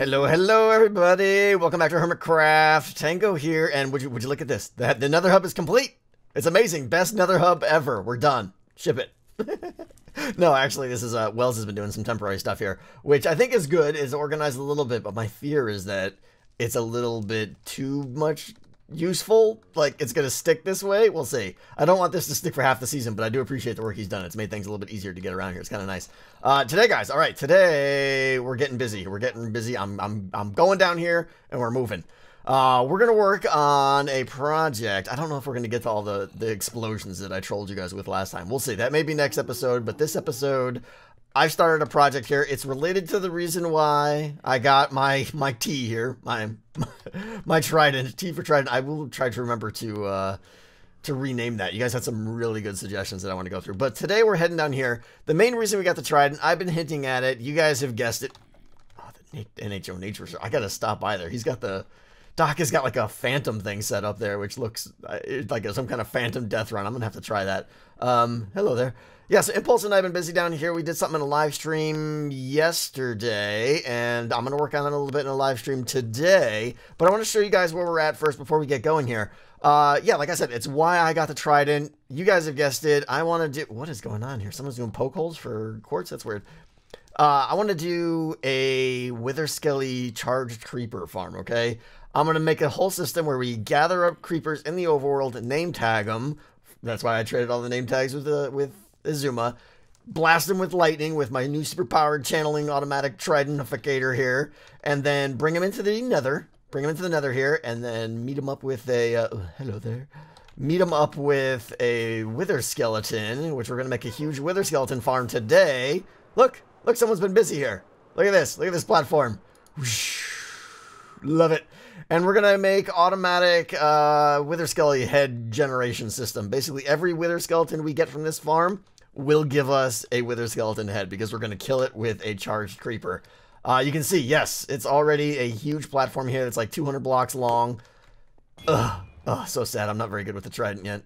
Hello, hello, everybody. Welcome back to Hermitcraft. Tango here, and would you look at this? The Nether Hub is complete. It's amazing. Best Nether Hub ever. We're done. Ship it. No, actually, this is Wells has been doing some temporary stuff here, which I think is good. Is organized a little bit, but my fear is that it's a little bit too much useful. Like it's gonna stick this way. We'll see. I don't want this to stick for half the season, but I do appreciate the work he's done. It's made things a little bit easier to get around here. It's kind of nice. Today, guys. All right, today we're getting busy. I'm going down here and we're moving. We're gonna work on a project. I don't know if we're gonna get to all the explosions that I trolled you guys with last time. We'll see. That may be next episode, but this episode, I've started a project here. It's related to the reason why I got my T here, my trident, T for trident. I will try to remember to rename that. You guys had some really good suggestions that I want to go through. But today we're heading down here. The main reason we got the trident, I've been hinting at it. You guys have guessed it. Oh, the NHO Nature Reserve. I got to stop by there. Doc has got like a phantom thing set up there, which looks like some kind of phantom death run. I'm going to have to try that. Hello there. Yeah, so Impulse and I have been busy down here. We did something in a live stream yesterday, and I'm going to work on it a little bit in a live stream today. But I want to show you guys where we're at first before we get going here. Yeah, like I said, it's why I got the trident. You guys have guessed it. I want to do... What is going on here? Someone's doing poke holes for quartz? That's weird. I want to do a Wither Skelly charged creeper farm, okay? I'm going to make a whole system where we gather up creepers in the overworld and name tag them. That's why I traded all the name tags with Azuma. Blast them with lightning with my new superpowered channeling automatic tridentificator here. And then bring them into the nether. Bring them into the nether here. And then meet them up with a... oh, hello there. Meet them up with a wither skeleton, which we're going to make a huge wither skeleton farm today. Look. Look, someone's been busy here. Look at this. Look at this platform. Whoosh. Love it. And we're going to make automatic Wither Skelly head generation system. Basically, every Wither Skeleton we get from this farm will give us a Wither Skeleton head because we're going to kill it with a charged creeper. You can see, yes, it's already a huge platform here. It's like 200 blocks long. Ugh. Oh, so sad. I'm not very good with the trident yet.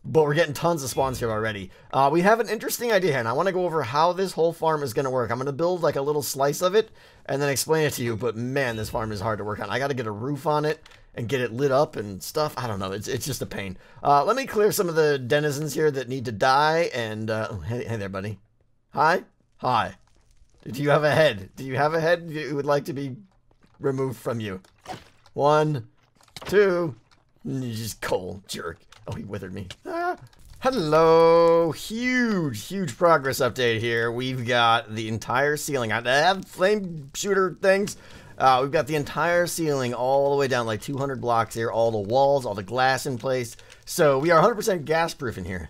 But we're getting tons of spawns here already. We have an interesting idea here, and I want to go over how this whole farm is going to work. I'm going to build like a little slice of it and then explain it to you. But man, this farm is hard to work on. I got to get a roof on it and get it lit up and stuff. I don't know. It's just a pain. Let me clear some of the denizens here that need to die. And hey there, buddy. Hi. Hi. Do you have a head? Do you have a head you would like to be removed from you? 1, 2. You just cold jerk. Oh, he withered me. Ah. Hello. Huge progress update here. We've got the entire ceiling. I have flame shooter things. We've got the entire ceiling all the way down like 200 blocks here. All the walls, all the glass in place. So we are 100% gas proof in here.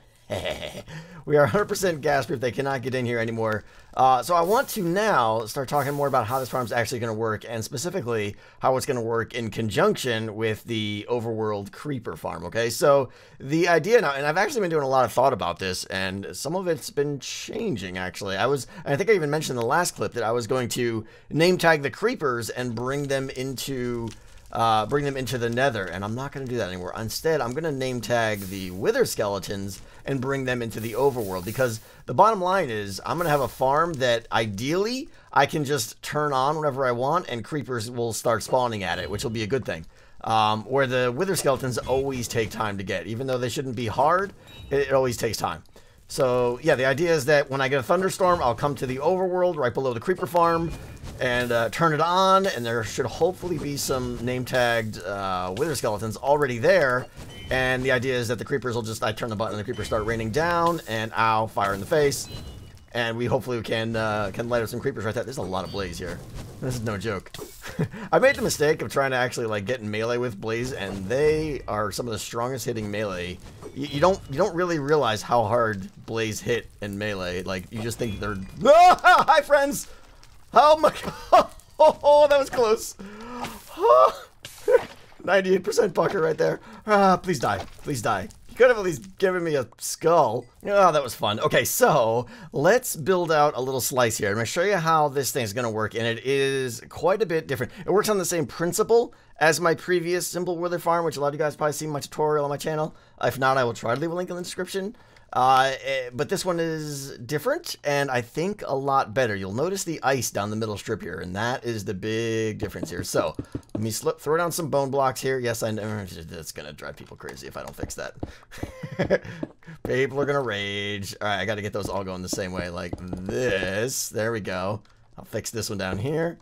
We are 100% gas proof. They cannot get in here anymore. So I want to now start talking more about how this farm is actually going to work, and specifically how it's going to work in conjunction with the overworld creeper farm. Okay, so the idea now, and I've actually been doing a lot of thought about this, and some of it's been changing actually. I think I even mentioned in the last clip that I was going to name tag the creepers and bring them into the nether, and I'm not going to do that anymore. Instead, I'm going to name tag the wither skeletons and bring them into the overworld, because the bottom line is I'm going to have a farm that ideally I can just turn on whenever I want and creepers will start spawning at it, which will be a good thing. Where the wither skeletons always take time to get. Even though they shouldn't be hard, it always takes time. So yeah, the idea is that when I get a thunderstorm, I'll come to the overworld right below the creeper farm and turn it on, and there should hopefully be some name-tagged wither skeletons already there. And the idea is that the creepers will just, I turn the button and the creepers start raining down, and ow, fire in the face. And we hopefully can light up some creepers right there. There's a lot of blaze here. This is no joke. I made the mistake of trying to actually like get in melee with blaze, and they are some of the strongest hitting melee. You don't really realize how hard blaze hit in melee. Like you just think they're ah, hi friends. Oh my god. Oh, that was close. 98% pucker right there. Ah, please die. Please die. You could have at least given me a skull. Oh, that was fun. Okay, so let's build out a little slice here. I'm going to show you how this thing is going to work, and it is quite a bit different. It works on the same principle as my previous simple wither farm, which a lot of you guys probably seen my tutorial on my channel. If not, I will try to leave a link in the description. But this one is different, and I think a lot better. You'll notice the ice down the middle strip here, and that is the big difference here. So let me throw down some bone blocks here. Yes, I know that's going to drive people crazy if I don't fix that. People are going to rage. All right, I got to get those all going the same way like this. There we go. I'll fix this one down here.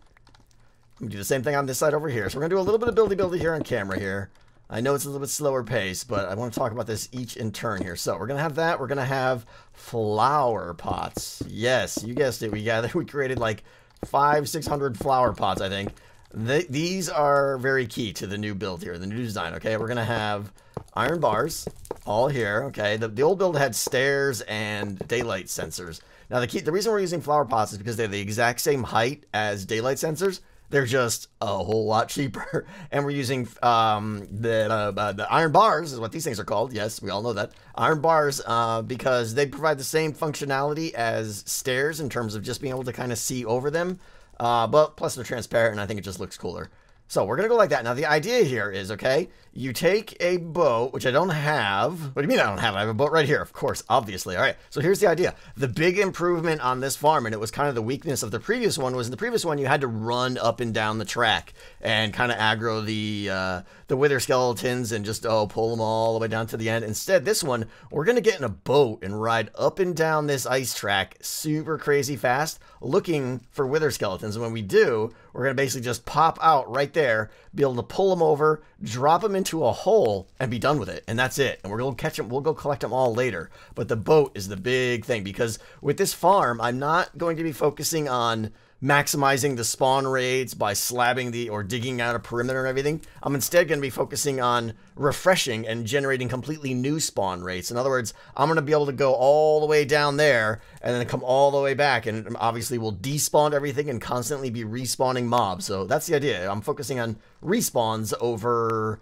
I'm going to do the same thing on this side over here. So we're going to do a little bit of buildy here on camera here. I know it's a little bit slower pace, but I want to talk about this each in turn here. So we're going to have that. We're going to have flower pots. Yes, you guessed it. We created like 500-600 flower pots, I think. These are very key to the new build here, the new design, okay? We're going to have iron bars all here, okay? The old build had stairs and daylight sensors. Now, the reason we're using flower pots is because they're the exact same height as daylight sensors. They're just a whole lot cheaper. And we're using the iron bars is what these things are called. Yes, we all know that. Iron bars because they provide the same functionality as stairs in terms of just being able to kind of see over them. But plus they're transparent and I think it just looks cooler. So we're going to go like that. Now the idea here is, okay, you take a boat, which I don't have. What do you mean I don't have it? I have a boat right here, of course, obviously. All right, so here's the idea. The big improvement on this farm, and it was kind of the weakness of the previous one, was in the previous one you had to run up and down the track and kind of aggro the wither skeletons and just, pull them all the way down to the end. Instead, this one, we're going to get in a boat and ride up and down this ice track super crazy fast looking for wither skeletons. And when we do, we're going to basically just pop out right there, be able to pull them over, drop them into a hole, and be done with it. And that's it. And we're going to catch them. We'll go collect them all later. But the boat is the big thing because with this farm, I'm not going to be focusing on maximizing the spawn rates by slabbing or digging out a perimeter and everything. I'm instead going to be focusing on refreshing and generating completely new spawn rates. In other words, I'm going to be able to go all the way down there and then come all the way back, and obviously we'll despawn everything and constantly be respawning mobs. So that's the idea. I'm focusing on respawns over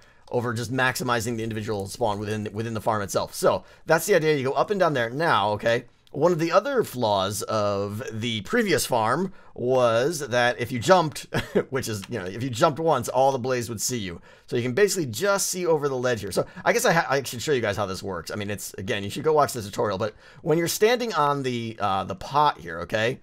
just maximizing the individual spawn within the farm itself. So that's the idea. You go up and down there. Now, okay, one of the other flaws of the previous farm was that if you jumped, which is, if you jumped once, all the blaze would see you. So you can basically just see over the ledge here. So I guess I should show you guys how this works. I mean, it's, again, you should go watch the tutorial, but when you're standing on the pot here, okay,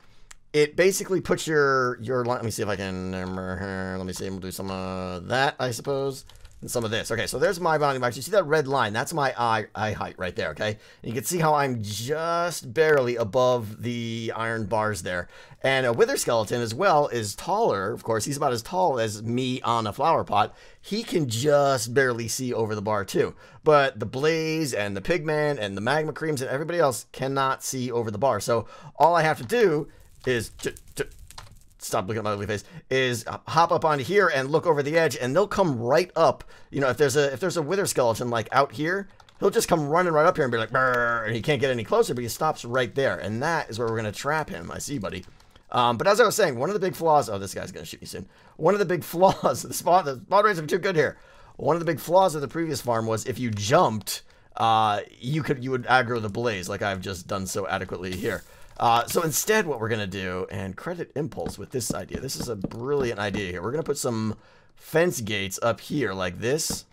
it basically puts your let me see if I can, let me see, we'll do some of that, I suppose. And some of this. Okay, so there's my bounding box. You see that red line? That's my eye height right there, okay? And you can see how I'm just barely above the iron bars there. And a wither skeleton as well is taller. Of course, he's about as tall as me on a flower pot. He can just barely see over the bar too. But the blaze and the pigman and the magma creams and everybody else cannot see over the bar. So all I have to do is stop looking at my ugly face, is hop up onto here and look over the edge, and they'll come right up. If there's a wither skeleton like out here, he'll just come running right up here and be like, brr, and he can't get any closer, but he stops right there, and that is where we're going to trap him. I see, buddy. But as I was saying, one of the big flaws, this guy's going to shoot me soon. One of the big flaws, the spawn rates are too good here. One of the big flaws of the previous farm was if you jumped, you would aggro the blaze like I've just done so adequately here. So instead what we're going to do, and credit Impulse with this idea. This is a brilliant idea here. We're going to put some fence gates up here like this.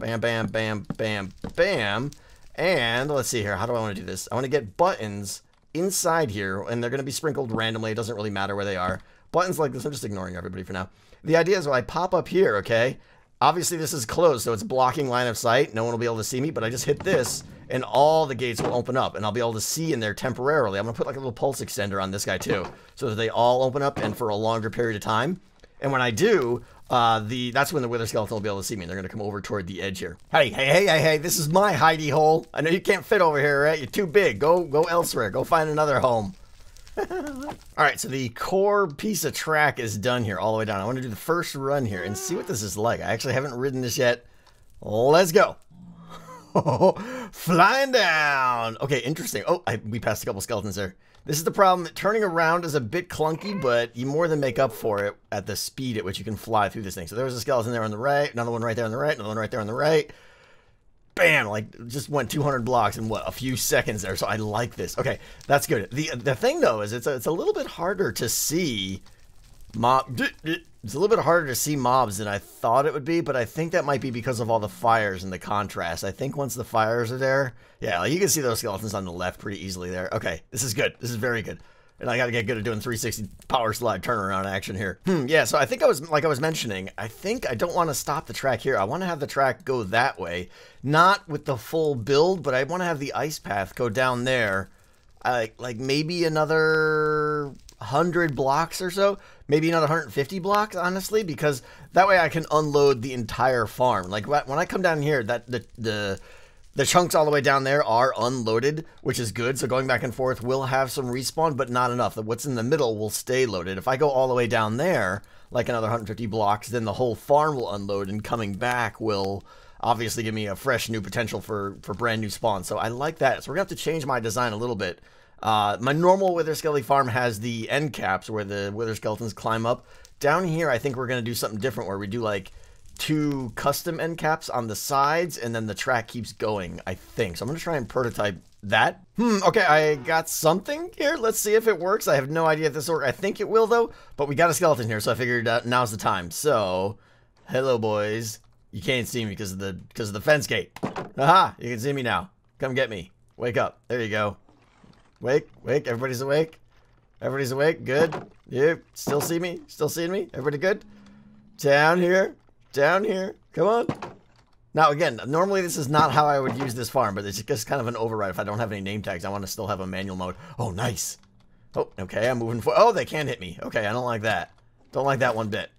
Bam, bam, bam, bam, bam. And let's see here. How do I want to do this? I want to get buttons inside here, and they're going to be sprinkled randomly. It doesn't really matter where they are. Buttons like this. I'm just ignoring everybody for now. The idea is when I pop up here, okay, obviously this is closed, so it's blocking line of sight. No one will be able to see me, but I just hit this, and all the gates will open up, and I'll be able to see in there temporarily. I'm going to put like a little pulse extender on this guy too, so that they all open up and for a longer period of time. And when I do, that's when the wither skeleton will be able to see me. They're going to come over toward the edge here. Hey, this is my hidey hole. I know you can't fit over here, right? You're too big. Go elsewhere. Go find another home. Alright, so the core piece of track is done here all the way down. I want to do the first run here and see what this is like. I actually haven't ridden this yet. Let's go. Flying down. Okay, interesting. We passed a couple skeletons there. This is the problem. Turning around is a bit clunky, but you more than make up for it at the speed at which you can fly through this thing. So there was a skeleton there on the right, another one right there on the right, another one right there on the right. Bam! Like, just went 200 blocks in, what, a few seconds there. So I like this. Okay, that's good. The thing, though, is it's a little bit harder to see It's a little bit harder to see mobs than I thought it would be, but I think that might be because of all the fires and the contrast. I think once the fires are there, yeah, like you can see those skeletons on the left pretty easily there. Okay, this is good. This is very good. And I got to get good at doing 360 power slide turnaround action here. Yeah, so I think I was mentioning, I think I don't want to stop the track here. I want to have the track go that way. Not with the full build, but I want to have the ice path go down there. Like maybe another 100 blocks or so. Maybe another 150 blocks, honestly, because that way I can unload the entire farm. Like when I come down here, that the chunks all the way down there are unloaded, which is good. So going back and forth will have some respawn, but not enough. What's in the middle will stay loaded. If I go all the way down there, like another 150 blocks, then the whole farm will unload, and coming back will obviously give me a fresh new potential for brand new spawns. So I like that. So we're going to have to change my design a little bit. My normal Wither Skelly farm has the end caps where the Wither Skeletons climb up. Down here, I think we're going to do something different where we do like 2 custom end caps on the sides, and then the track keeps going, I think. So I'm going to try and prototype that. Okay, I got something here. Let's see if it works. I have no idea if this will work. I think it will, though, but we got a skeleton here, so I figured now's the time. So, hello, boys. You can't see me because of the fence gate. Aha, you can see me now. Come get me. Wake up. There you go. Wake. Everybody's awake. Everybody's awake. Good. You still see me? Still seeing me? Everybody good? Down here. Down here. Come on. Now, again, normally this is not how I would use this farm, but it's just kind of an override. If I don't have any name tags, I want to still have a manual mode. Oh, nice. Oh, okay, I'm moving forward. Oh, they can hit me. Okay, I don't like that. Don't like that one bit.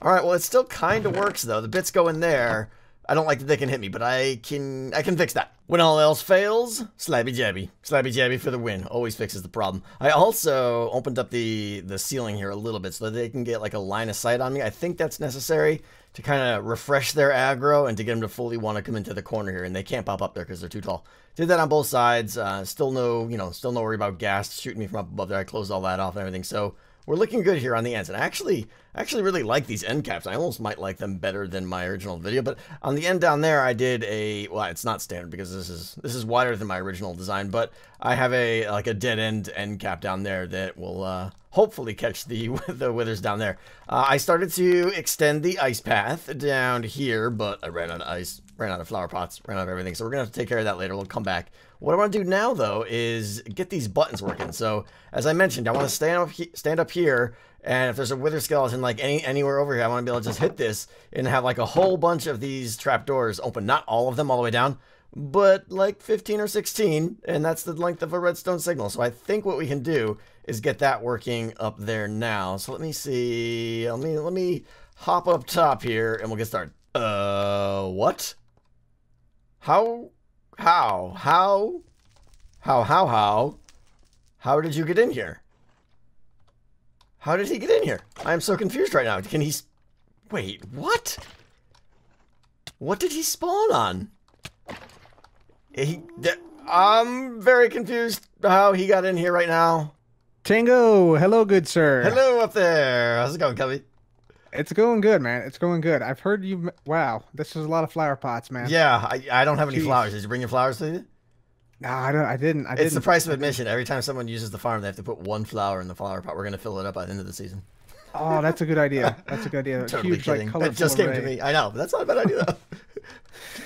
All right, well, it still kind of works, though. The bits go in there. I don't like that they can hit me, but I can fix that. When all else fails, slabby jabby. Slabby jabby for the win. Always fixes the problem. I also opened up the ceiling here a little bit so that they can get like a line of sight on me. I think that's necessary to kind of refresh their aggro and to get them to fully want to come into the corner here, and they can't pop up there because they're too tall. Did that on both sides. Still no worry about gas shooting me from up above there. I closed all that off and everything. So we're looking good here on the ends. And I actually really like these end caps. I almost might like them better than my original video. But on the end down there, I did well, it's not standard because this is wider than my original design. But I have like a dead end cap down there that will hopefully catch the withers down there. I started to extend the ice path down here, but I ran out of ice, ran out of flower pots, ran out of everything. So we're gonna have to take care of that later. We'll come back. What I want to do now, though, is get these buttons working. So, as I mentioned, I want to stand up here, and if there's a wither skeleton like anywhere over here, I want to be able to just hit this and have like a whole bunch of these trapdoors open. Not all of them all the way down, but like 15 or 16, and that's the length of a redstone signal. So I think what we can do is get that working up there now. So let me see. Let me hop up top here, and we'll get started. What? How did you get in here? How did he get in here? I am so confused right now. Can he... Wait, what? What did he spawn on? I'm very confused how he got in here right now. Tango, hello, good sir. Hello up there. How's it going, Cubby? It's going good, man. It's going good. I've heard you... Wow, this is a lot of flower pots, man. Yeah, I don't have any flowers. Did you bring your flowers with you? No, I didn't. It's the price of admission. Every time someone uses the farm, they have to put 1 flower in the flower pot. We're going to fill it up by the end of the season. Oh, that's a good idea. That's a good idea. Totally huge, kidding. Like, it just came to me. I know, but that's not a bad idea, though.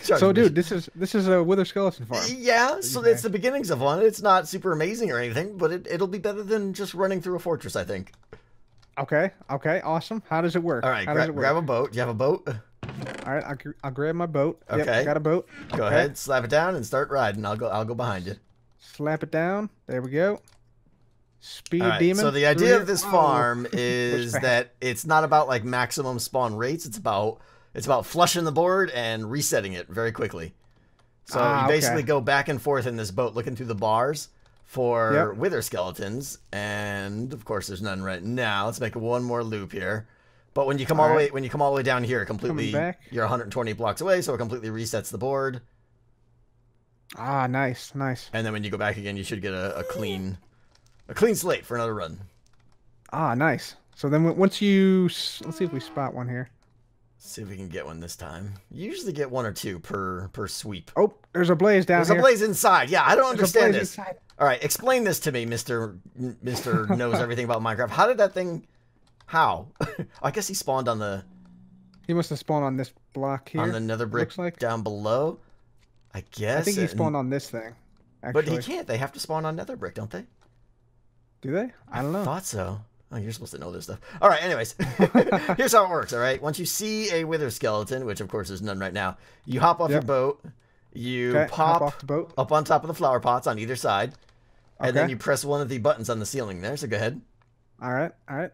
So, dude, this is a wither skeleton farm. Yeah, so it's the beginnings of one. It's not super amazing or anything, but it'll be better than just running through a fortress, I think. Okay, awesome. How does it work? All right, grab a boat. Do you have a boat? All right, I'll grab my boat. Okay, yep, got a boat. Go ahead, slap it down and start riding. I'll go behind you. Slap it down. There we go. Speed right, demon. So the idea of this farm is that it's not about like maximum spawn rates. It's about flushing the board and resetting it very quickly. So you basically go back and forth in this boat, looking through the bars for wither skeletons, and of course there's none right now. Let's make one more loop here. But when you come all the way down here, completely you're 120 blocks away, so it completely resets the board. Ah, nice. And then when you go back again, you should get a clean slate for another run. Ah, nice. So then once you let's see if we spot one here. See if we can get one this time. You usually get 1 or 2 per sweep. Oh, there's a blaze down here. There's a blaze inside. Yeah, I don't understand this. Inside. All right, explain this to me, Mr. knows everything about Minecraft. How did that thing... How? I guess he spawned on the... He must have spawned on this block here. On the nether brick like. down below? I guess. I think he spawned on this thing, actually. But he can't. They have to spawn on nether brick, don't they? Do they? I don't know. I thought so. Oh, you're supposed to know this stuff. All right, anyways. Here's how it works, all right? Once you see a wither skeleton, which of course there's none right now, you hop off your boat, you pop off the boat. up on top of the flower pots on either side, and then you press one of the buttons on the ceiling there, so go ahead. All right, all right.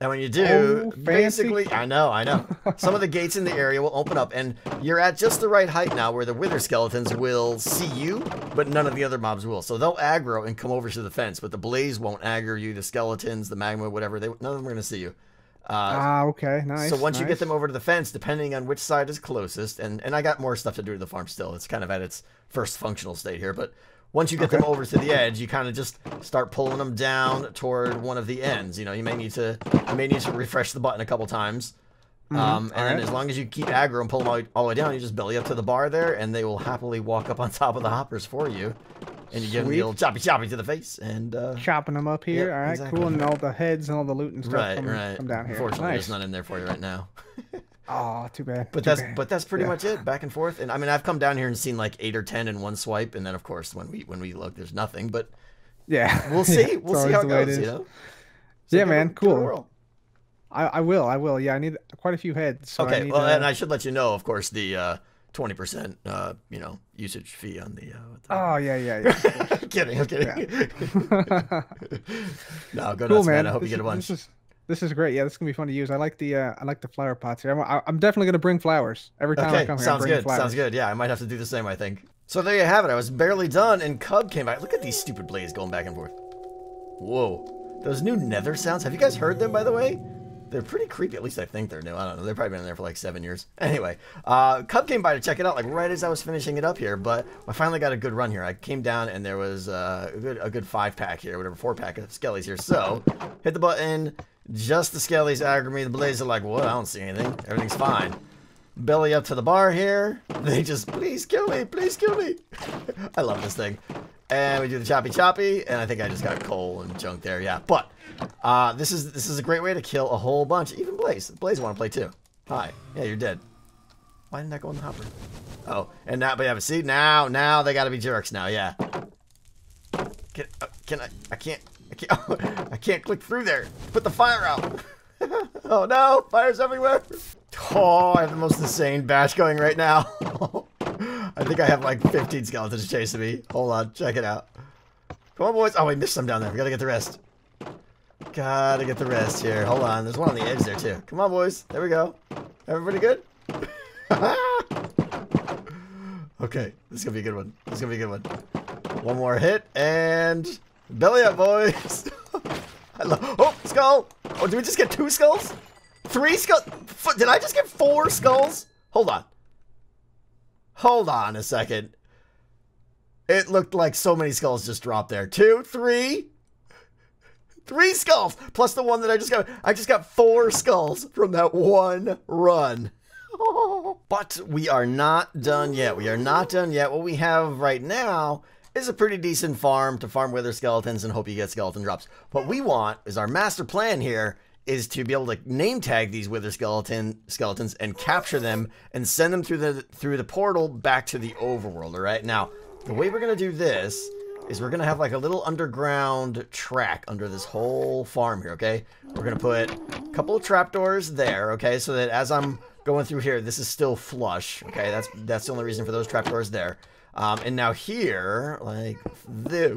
And when you do, Oh, basically, I know. Some of the gates in the area will open up, and you're at just the right height now where the wither skeletons will see you, but none of the other mobs will. So they'll aggro and come over to the fence, but the blaze won't aggro you. The skeletons, the magma, whatever, none of them are going to see you. Okay, nice. So once you get them over to the fence, depending on which side is closest, and I got more stuff to do to the farm still. It's kind of at its first functional state here, but once you get them over to the edge, you kind of just start pulling them down toward one of the ends. You know, you may need to refresh the button a couple times. And then as long as you keep aggro and pull them all the way down, you just belly up to the bar there, and they will happily walk up on top of the hoppers for you. And you give them the old choppy to the face, and chopping them up here. All right, exactly. Cool. And all the heads and all the loot and stuff come down here. Unfortunately, there's none in there for you right now. Oh, too bad. But that's pretty much it. Back and forth. And I mean, I've come down here and seen like 8 or 10 in one swipe, and then of course when we look, there's nothing. But yeah, we'll see. We'll see how it goes. You know. So yeah, man. Cool. I will. Yeah, I need quite a few heads. So okay. Well, and I should let you know, of course, the 20% usage fee on the. Oh yeah. I'm kidding. Yeah. No, go nuts, man. I hope you get a bunch. This is great. Yeah, this is gonna be fun to use. I like the flower pots here. I'm definitely gonna bring flowers every time I come here. Sounds good. Sounds good. Yeah, I might have to do the same, I think. So there you have it. I was barely done, and Cub came back. Look at these stupid blades going back and forth. Whoa, those new nether sounds. Have you guys heard them, by the way? They're pretty creepy. At least I think they're new. I don't know. They've probably been in there for like 7 years. Anyway, Cub came by to check it out, like right as I was finishing it up here. But I finally got a good run here. I came down and there was a good 5-pack here, whatever, 4-pack of skellies here. So hit the button. Just the skellies aggro me. The blades are like, what? I don't see anything. Everything's fine. Belly up to the bar here. They just, please kill me. Please kill me. I love this thing. And we do the choppy, and I think I just got coal and junk there. Yeah, but this is a great way to kill a whole bunch. Even Blaze. Blaze want to play too. Hi. Yeah, you're dead. Why didn't that go in the hopper? Oh, and now, but yeah, but see, now they got to be jerks now. Yeah. I can't click through there. Put the fire out. Oh no, fire's everywhere. Oh, I have the most insane batch going right now. I think I have like 15 skeletons chasing me. Hold on, check it out. Come on, boys. Oh, I missed some down there. We gotta get the rest. Gotta get the rest here. Hold on, there's one on the edge there too. Come on, boys. There we go. Everybody good? Okay, this is gonna be a good one. This is gonna be a good one. One more hit, and belly up, boys. Oh, skull. Oh, did we just get 2 skulls? 3 skulls? Did I just get 4 skulls? Hold on. Hold on a second. It looked like so many skulls just dropped there. 2, 3. 3 skulls. Plus the one that I just got. I just got 4 skulls from that one run. But we are not done yet. We are not done yet. What we have right now is a pretty decent farm to farm wither skeletons and hope you get skeleton drops. What we want is our master plan here is to be able to name tag these wither skeletons and capture them and send them through the portal back to the overworld. All right. Now, the way we're gonna do this is we're gonna have like a little underground track under this whole farm here. Okay. We're gonna put a couple of trapdoors there. Okay, so that as I'm going through here, this is still flush. Okay, that's the only reason for those trapdoors there. And now here, like this,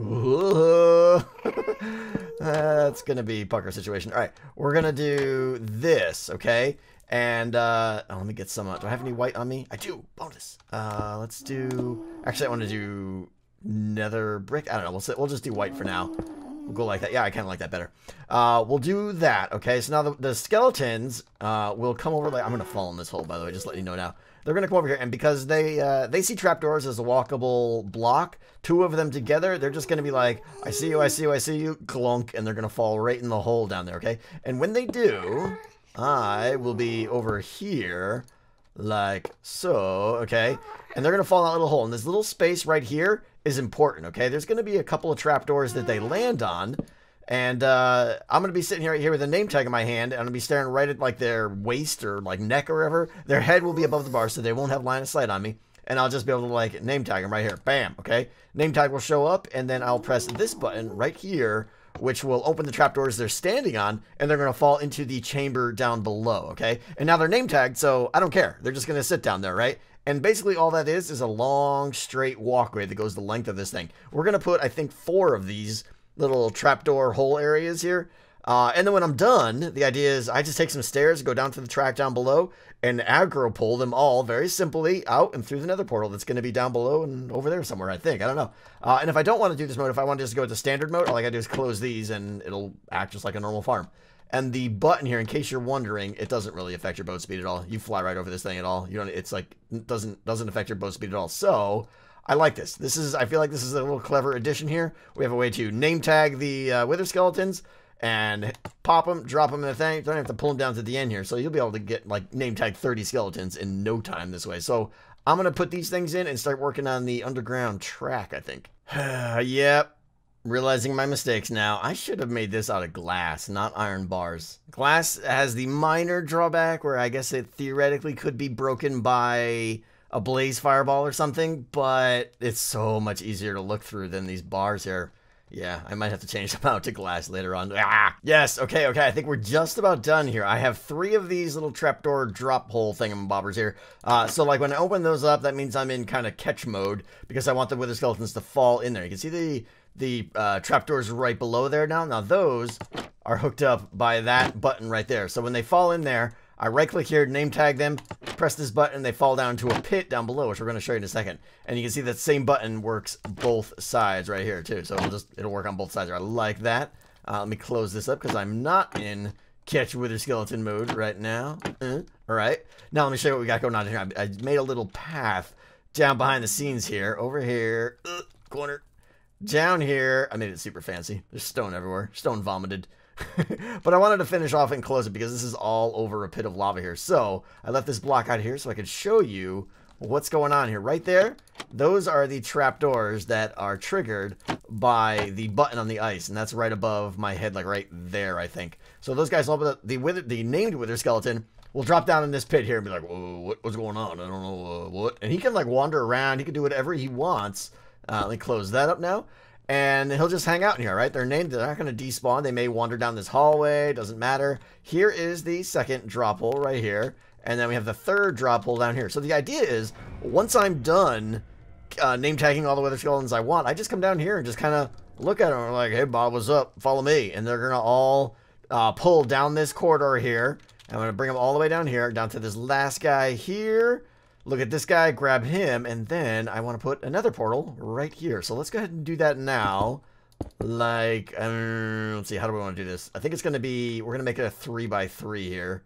that's gonna be pucker situation. All right, we're gonna do this, okay? And let me get some. Do I have any white on me? I do. Bonus. Let's do. Actually, I want to do nether brick. I don't know. We'll just do white for now. We'll go like that. Yeah, I kind of like that better. We'll do that. Okay. So now the skeletons will come over. Like I'm gonna fall in this hole, by the way. Just letting you know now. They're gonna come over here, and because they see trapdoors as a walkable block, 2 of them together, they're just gonna be like, I see you, I see you, I see you, clunk, and they're gonna fall right in the hole down there. Okay. And when they do, I will be over here, like so, okay? And they're going to fall in that little hole. And this little space right here is important, okay? There's going to be a couple of trapdoors that they land on. And I'm going to be sitting here right here with a name tag in my hand. And I'm going to be staring right at like their waist or like neck or whatever. Their head will be above the bar so they won't have line of sight on me. And I'll just be able to like name tag them right here. Bam, okay? Name tag will show up and then I'll press this button right here, which will open the trapdoors they're standing on, and they're going to fall into the chamber down below, okay? And now they're name tagged, so I don't care. They're just going to sit down there, right? And basically all that is a long, straight walkway that goes the length of this thing. We're going to put, I think, 4 of these little trapdoor hole areas here. And then when I'm done, the idea is I just take some stairs, go down to the track down below, and aggro pull them all very simply out and through the nether portal that's going to be down below and over there somewhere, I think. I don't know. And if I don't want to do this mode, if I want to just go with the standard mode, all I got to do is close these and it'll act just like a normal farm. And the button here, in case you're wondering, it doesn't really affect your boat speed at all. You fly right over this thing at all. You don't. It's like it doesn't affect your boat speed at all. So I like this. I feel like this is a little clever addition here. We have a way to name tag the wither skeletons and pop them, drop them in the thing. Don't have to pull them down to the end here. So you'll be able to get like name tag 30 skeletons in no time this way. So I'm going to put these things in and start working on the underground track, I think. Yep. Realizing my mistakes now. I should have made this out of glass, not iron bars. Glass has the minor drawback where I guess it theoretically could be broken by a blaze fireball or something, but it's so much easier to look through than these bars here. Yeah, I might have to change them out to glass later on. Ah! Yes, okay, I think we're just about done here. I have 3 of these little trapdoor drop hole thingamabobbers here. So like when I open those up, that means I'm in kind of catch mode because I want the wither skeletons to fall in there. You can see the trapdoors right below there now. Now those are hooked up by that button right there. So when they fall in there, I right click here, name tag them, press this button, they fall down to a pit down below, which we're going to show you in a second. And you can see that same button works both sides right here too. So it'll work on both sides. I like that. Let me close this up because I'm not in catch wither skeleton mode right now. All right. Now let me show you what we got going on here. I made a little path down behind the scenes here, over here, corner. Down here, I made it super fancy. There's stone everywhere. Stone vomited. But I wanted to finish off and close it because this is all over a pit of lava here. So I left this block out here so I could show you what's going on here. Right there, those are the trapdoors that are triggered by the button on the ice. And that's right above my head, like right there, I think. So those guys, the named wither skeleton will drop down in this pit here and be like, whoa, what's going on? I don't know what. And he can like wander around. He can do whatever he wants. Let me close that up now. And he'll just hang out in here, right? They're named. They're not going to despawn. They may wander down this hallway. Doesn't matter. Here is the second drop hole right here. And then we have the third drop hole down here. So the idea is, once I'm done name tagging all the wither skeletons I want, I just come down here and just kind of look at them. I'm like, hey, Bob, what's up? Follow me. And they're going to all pull down this corridor here. I'm going to bring them all the way down here, down to this last guy here. Look at this guy, grab him, and then I want to put another portal right here. So let's go ahead and do that now. Like, let's see, how do we want to do this? I think it's going to be, we're going to make it a 3x3 here.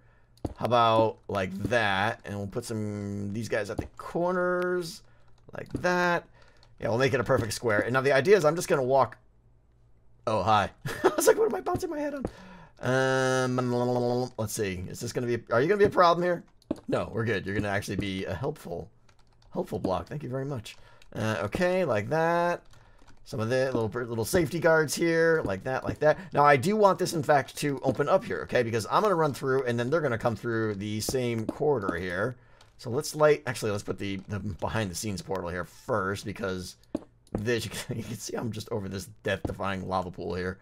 How about like that? And we'll put these guys at the corners, like that. Yeah, we'll make it a perfect square. And now the idea is I'm just going to walk. Oh, hi. I was like, what am I bouncing my head on? Let's see. Is this going to be, are you going to be a problem here? No, we're good. You're going to actually be a helpful block. Thank you very much. Okay, like that. Some of the little safety guards here, like that, like that. Now, I do want this, in fact, to open up here, okay? Because I'm going to run through, and then they're going to come through the same corridor here. So let's put the behind-the-scenes portal here first, because this, you can see I'm just over this death-defying lava pool here.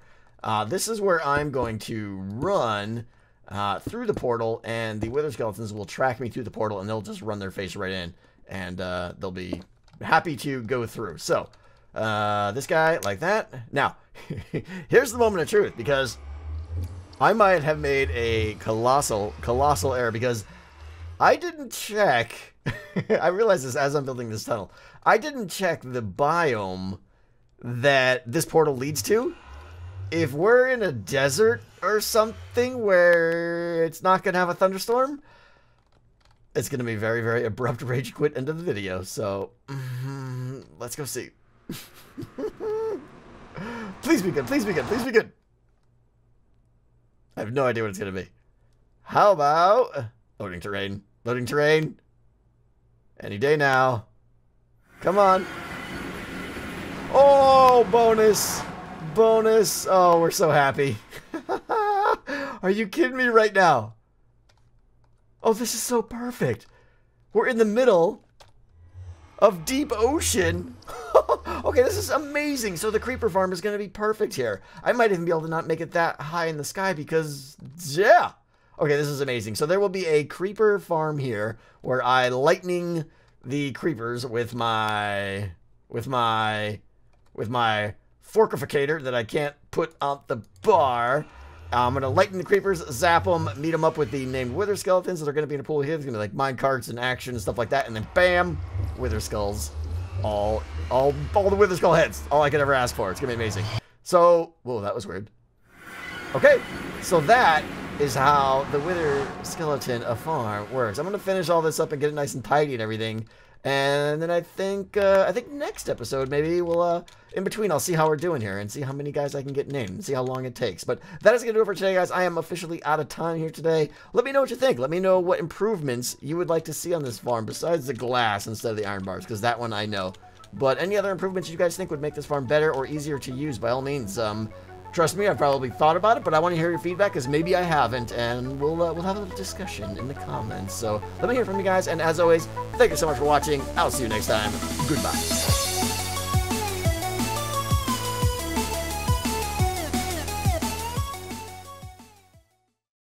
This is where I'm going to run through the portal, and the wither skeletons will track me through the portal, and they'll just run their face right in, and they'll be happy to go through. So, this guy, like that. Now, here's the moment of truth, because I might have made a colossal error, because I didn't check, I realized this as I'm building this tunnel, I didn't check the biome that this portal leads to. If we're in a desert or something where it's not going to have a thunderstorm, it's going to be very, very abrupt rage quit end of the video. So, let's go see. Please be good. Please be good. Please be good. I have no idea what it's going to be. How about loading terrain? Loading terrain. Any day now. Come on. Oh, bonus. Bonus. Oh, we're so happy. Are you kidding me right now? Oh, this is so perfect. We're in the middle of deep ocean. Okay, this is amazing. So the creeper farm is going to be perfect here. I might even be able to not make it that high in the sky because, yeah. Okay, this is amazing. So there will be a creeper farm here where I lightning the creepers with my forkificator that I can't put on the bar. I'm going to lighten the creepers, zap them, meet them up with the named wither skeletons that are going to be in a pool here. There's going to be like mine carts and action and stuff like that. And then bam, wither skulls. All the wither skull heads. All I could ever ask for. It's going to be amazing. So, whoa, that was weird. Okay, so that is how the wither skeleton farm works. I'm going to finish all this up and get it nice and tidy and everything. And then I think next episode maybe we'll in between I'll see how we're doing here and see how many guys I can get named and see how long it takes. But that is gonna do it for today, guys. I am officially out of time here today. Let me know what you think. Let me know what improvements you would like to see on this farm besides the glass instead of the iron bars, because that one I know. But any other improvements you guys think would make this farm better or easier to use, by all means. Trust me, I've probably thought about it, but I want to hear your feedback because maybe I haven't, and we'll have a little discussion in the comments. So let me hear from you guys, and as always, thank you so much for watching. I'll see you next time. Goodbye.